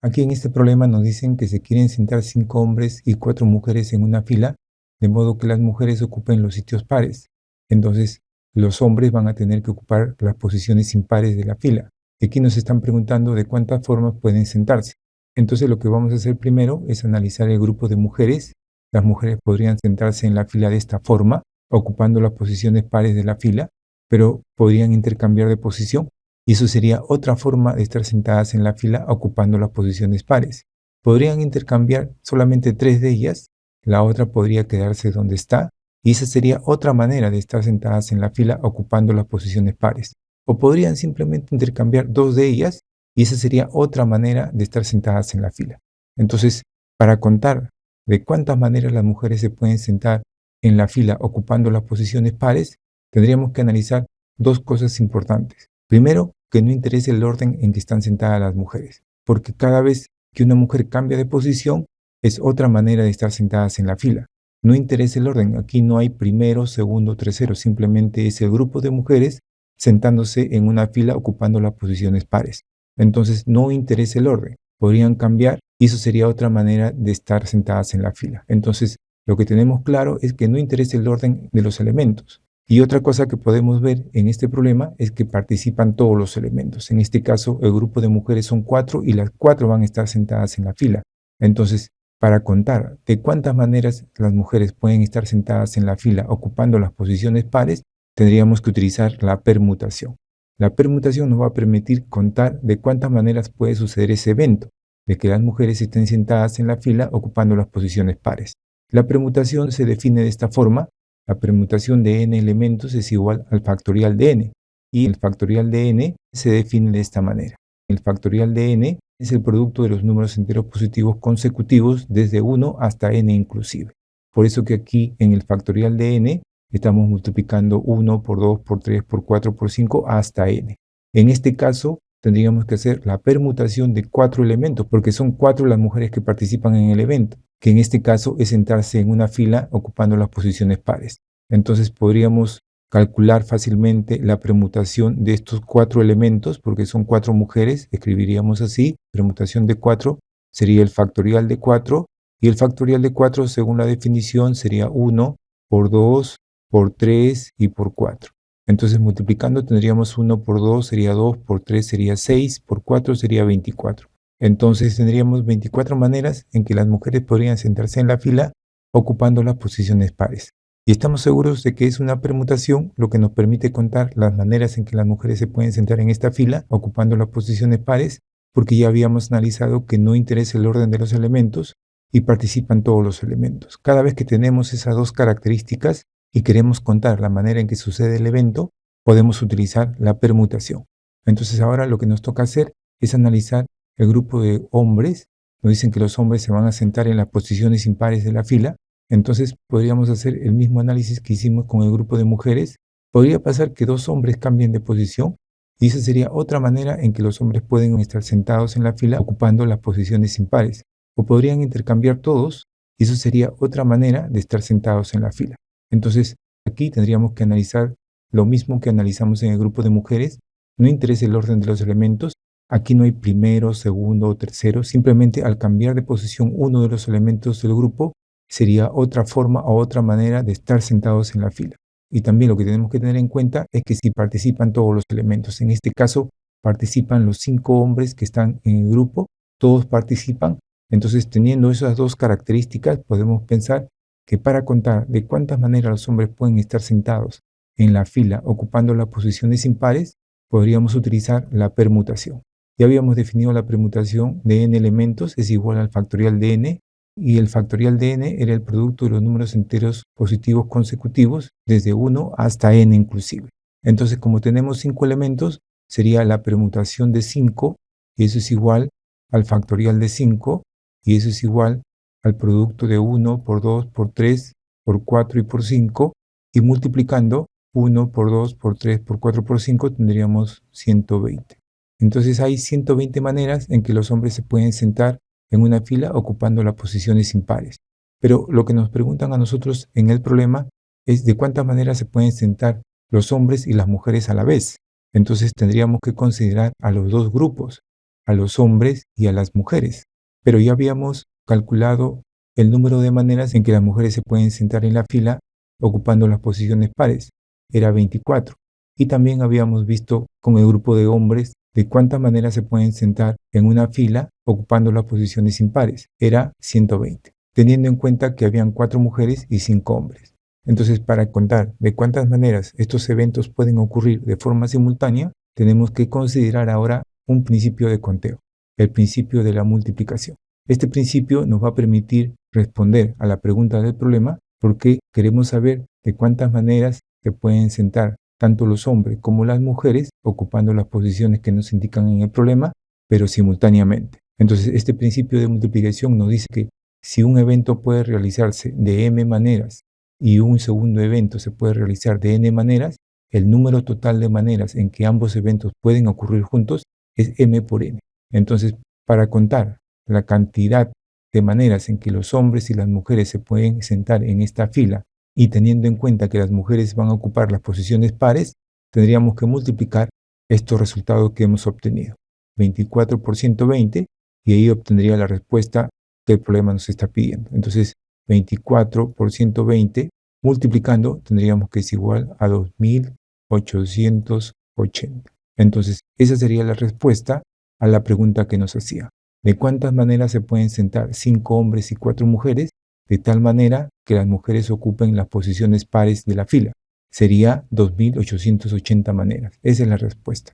Aquí en este problema nos dicen que se quieren sentar 5 hombres y 4 mujeres en una fila, de modo que las mujeres ocupen los sitios pares. Entonces, los hombres van a tener que ocupar las posiciones impares de la fila. Y aquí nos están preguntando de cuántas formas pueden sentarse. Entonces, lo que vamos a hacer primero es analizar el grupo de mujeres. Las mujeres podrían sentarse en la fila de esta forma, ocupando las posiciones pares de la fila, pero podrían intercambiar de posición. Y eso sería otra forma de estar sentadas en la fila ocupando las posiciones pares. Podrían intercambiar solamente 3 de ellas, la otra podría quedarse donde está, y esa sería otra manera de estar sentadas en la fila ocupando las posiciones pares. O podrían simplemente intercambiar 2 de ellas, y esa sería otra manera de estar sentadas en la fila. Entonces, para contar de cuántas maneras las mujeres se pueden sentar en la fila ocupando las posiciones pares, tendríamos que analizar 2 cosas importantes. Primero, que no interese el orden en que están sentadas las mujeres, porque cada vez que una mujer cambia de posición es otra manera de estar sentadas en la fila. No interesa el orden, aquí no hay primero, segundo, tercero, simplemente es el grupo de mujeres sentándose en una fila ocupando las posiciones pares. Entonces no interesa el orden, podrían cambiar y eso sería otra manera de estar sentadas en la fila. Entonces lo que tenemos claro es que no interesa el orden de los elementos. Y otra cosa que podemos ver en este problema es que participan todos los elementos. En este caso, el grupo de mujeres son 4 y las 4 van a estar sentadas en la fila. Entonces, para contar de cuántas maneras las mujeres pueden estar sentadas en la fila ocupando las posiciones pares, tendríamos que utilizar la permutación. La permutación nos va a permitir contar de cuántas maneras puede suceder ese evento, de que las mujeres estén sentadas en la fila ocupando las posiciones pares. La permutación se define de esta forma. La permutación de n elementos es igual al factorial de n, y el factorial de n se define de esta manera. El factorial de n es el producto de los números enteros positivos consecutivos desde 1 hasta n inclusive. Por eso que aquí en el factorial de n estamos multiplicando 1 por 2, por 3, por 4, por 5 hasta n. En este caso tendríamos que hacer la permutación de 4 elementos, porque son 4 las mujeres que participan en el evento, que en este caso es sentarse en una fila ocupando las posiciones pares. Entonces podríamos calcular fácilmente la permutación de estos 4 elementos, porque son 4 mujeres, escribiríamos así, permutación de 4 sería el factorial de 4, y el factorial de 4 según la definición sería 1 por 2, por 3 y por 4. Entonces multiplicando tendríamos 1 por 2 sería 2, por 3 sería 6, por 4 sería 24. Entonces tendríamos 24 maneras en que las mujeres podrían sentarse en la fila ocupando las posiciones pares. Y estamos seguros de que es una permutación lo que nos permite contar las maneras en que las mujeres se pueden sentar en esta fila ocupando las posiciones pares, porque ya habíamos analizado que no interesa el orden de los elementos y participan todos los elementos. Cada vez que tenemos esas 2 características y queremos contar la manera en que sucede el evento, podemos utilizar la permutación. Entonces ahora lo que nos toca hacer es analizar el grupo de hombres. Nos dicen que los hombres se van a sentar en las posiciones impares de la fila. Entonces podríamos hacer el mismo análisis que hicimos con el grupo de mujeres. Podría pasar que 2 hombres cambien de posición y esa sería otra manera en que los hombres pueden estar sentados en la fila ocupando las posiciones impares. O podrían intercambiar todos y eso sería otra manera de estar sentados en la fila. Entonces aquí tendríamos que analizar lo mismo que analizamos en el grupo de mujeres. No interesa el orden de los elementos. Aquí no hay primero, segundo o tercero. Simplemente al cambiar de posición uno de los elementos del grupo, sería otra forma o otra manera de estar sentados en la fila. Y también lo que tenemos que tener en cuenta es que si participan todos los elementos, en este caso participan los 5 hombres que están en el grupo, todos participan. Entonces, teniendo esas 2 características, podemos pensar que para contar de cuántas maneras los hombres pueden estar sentados en la fila ocupando las posiciones impares, podríamos utilizar la permutación. Ya habíamos definido la permutación de n elementos es igual al factorial de n, y el factorial de n era el producto de los números enteros positivos consecutivos desde 1 hasta n inclusive. Entonces, como tenemos 5 elementos, sería la permutación de 5, y eso es igual al factorial de 5, y eso es igual al producto de 1 por 2 por 3 por 4 y por 5, y multiplicando 1 por 2 por 3 por 4 por 5 tendríamos 120. Entonces hay 120 maneras en que los hombres se pueden sentar en una fila ocupando las posiciones impares. Pero lo que nos preguntan a nosotros en el problema es de cuántas maneras se pueden sentar los hombres y las mujeres a la vez. Entonces tendríamos que considerar a los 2 grupos. a los hombres y a las mujeres. Pero ya habíamos calculado el número de maneras en que las mujeres se pueden sentar en la fila ocupando las posiciones pares. Era 24. Y también habíamos visto con el grupo de hombres de cuántas maneras se pueden sentar en una fila ocupando las posiciones impares. Era 120, teniendo en cuenta que habían 4 mujeres y 5 hombres. Entonces, para contar de cuántas maneras estos eventos pueden ocurrir de forma simultánea, tenemos que considerar ahora un principio de conteo, el principio de la multiplicación. Este principio nos va a permitir responder a la pregunta del problema porque queremos saber de cuántas maneras se pueden sentar tanto los hombres como las mujeres ocupando las posiciones que nos indican en el problema, pero simultáneamente. Entonces, este principio de multiplicación nos dice que si un evento puede realizarse de m maneras y un segundo evento se puede realizar de n maneras, el número total de maneras en que ambos eventos pueden ocurrir juntos es m por n. Entonces, para contar la cantidad de maneras en que los hombres y las mujeres se pueden sentar en esta fila y teniendo en cuenta que las mujeres van a ocupar las posiciones pares, tendríamos que multiplicar estos resultados que hemos obtenido. 24 por 120 y ahí obtendría la respuesta que el problema nos está pidiendo. Entonces, 24 por 120 multiplicando tendríamos que es igual a 2880. Entonces, esa sería la respuesta a la pregunta que nos hacía. ¿De cuántas maneras se pueden sentar 5 hombres y 4 mujeres? De tal manera que las mujeres ocupen las posiciones pares de la fila. Sería 2880 maneras. Esa es la respuesta.